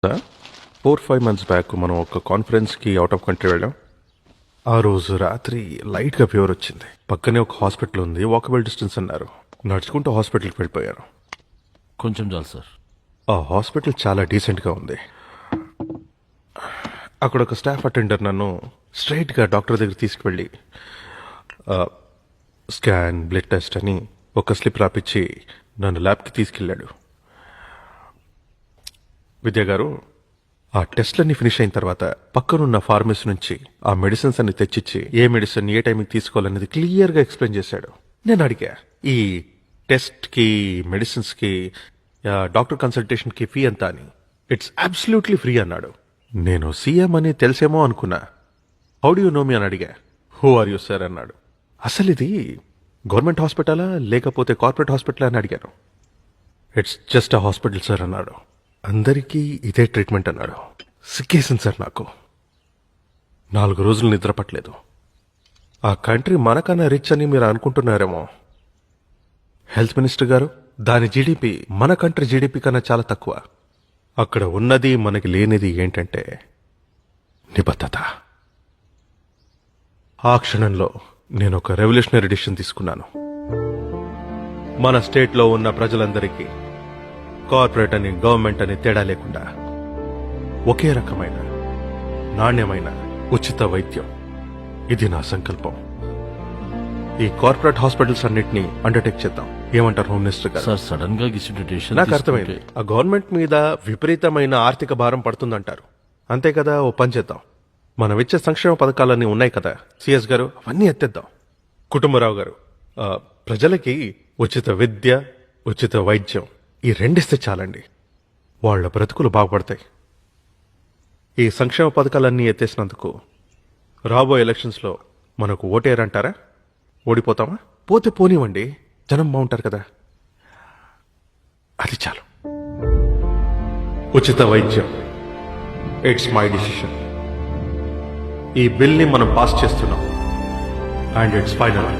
4-5 months back మనం ఒక కాన్ఫరెన్స్కి out of country వెళ్ళాం. ఆ రోజు రాత్రి లైట్గా ఫీవర్ వచ్చింది. పక్కనే ఒక హాస్పిటల్ ఉంది, వాకబుల్ డిస్టెన్స్ అన్నారు. నడుచుకుంటూ హాస్పిటల్కి వెళ్ళిపోయారు. కొంచెం చాలు సార్. ఆ హాస్పిటల్ చాలా డీసెంట్గా ఉంది. అక్కడ ఒక స్టాఫ్ అటెండర్ నన్ను స్ట్రైట్గా డాక్టర్ దగ్గర తీసుకువెళ్ళి స్కాన్, బ్లడ్ టెస్ట్ అని ఒక స్లిప్ రాపిచ్చి నన్ను ల్యాబ్కి తీసుకెళ్ళాడు. విద్యా గారు, ఆ టెస్ట్లన్నీ ఫినిష్ అయిన తర్వాత పక్కనున్న ఫార్మసీ నుంచి ఆ మెడిసిన్స్ అన్ని తెచ్చిచ్చి ఏ మెడిసిన్ ఏ టైంకి తీసుకోవాలనేది క్లియర్గా ఎక్స్ప్లెయిన్ చేశాడు. నేను అడిగా, ఈ టెస్ట్కి, మెడిసిన్స్కి, డాక్టర్ కన్సల్టేషన్కి ఫీ ఎంత అని. ఇట్స్ అబ్సల్యూట్లీ ఫ్రీ అన్నాడు. నేను సీఎం అని తెలిసేమో అనుకున్నా. హౌ డు యూ నో మీ అని అడిగా. హూ ఆర్ యూ సార్ అన్నాడు. అసలు ఇది గవర్నమెంట్ హాస్పిటలా లేకపోతే కార్పొరేట్ హాస్పిటలా అని అడిగాను. It's just a hospital sir అన్నాడు. అందరికీ ఇదే ట్రీట్మెంట్ అన్నాడు. సిక్కేసింది సార్ నాకు. 4 రోజులు నిద్రపట్టలేదు. ఆ కంట్రీ మనకన్నా రిచ్ అని మీరు అనుకుంటున్నారేమో. హెల్త్ మినిస్టర్ గారు, దాని జీడిపి మన కంట్రీ జీడిపి కన్నా చాలా తక్కువ. అక్కడ ఉన్నది మనకి లేనిది ఏంటంటే నిబద్ధత. ఆ క్షణంలో నేను ఒక రెవల్యూషనరీ డిసిషన్ తీసుకున్నాను. మన స్టేట్లో ఉన్న ప్రజలందరికీ కార్పొరేట్ అని, గవర్నమెంట్ అని తేడా లేకుండా ఒకే రకమైన నాణ్యమైన ఉచిత వైద్యం. ఇది నా సంకల్పం. ఈ కార్పొరేట్ హాస్పిటల్స్ అన్నిటినీ అండర్టేక్ చేద్దాం. ఏమంటారు హోమ్ మినిస్టర్ గారు? సార్, సడన్ గా డిసిషన్ నాకు అర్థమైంది. ఆ గవర్నమెంట్ మీద విపరీతమైన ఆర్థిక భారం పడుతుందంటారు. అంతే కదా, ఓ పని చేద్దాం. మనం ఇచ్చే సంక్షేమ పథకాలన్నీ ఉన్నాయి కదా సిఎస్ గారు, అవన్నీ ఎత్తేద్దాం. కుటుంబరావు గారు, ప్రజలకి ఉచిత విద్య, ఉచిత వైద్యం, ఈ రెండిస్తే చాలండి. వాళ్ళ బ్రతుకులు బాగుపడతాయి. ఈ సంక్షేమ పథకాలన్నీ ఎత్తేసినందుకు రాబోయే ఎలక్షన్స్లో మనకు ఓటేరంటారా? ఓడిపోతామా? పోతే పోనివ్వండి, జనం బాగుంటారు కదా. అది చాలు. ఉచిత వైద్యం, ఇట్స్ మై డిసిషన్. ఈ బిల్ని మనం పాస్ చేస్తున్నాం అండ్ ఇట్స్ ఫైనల్.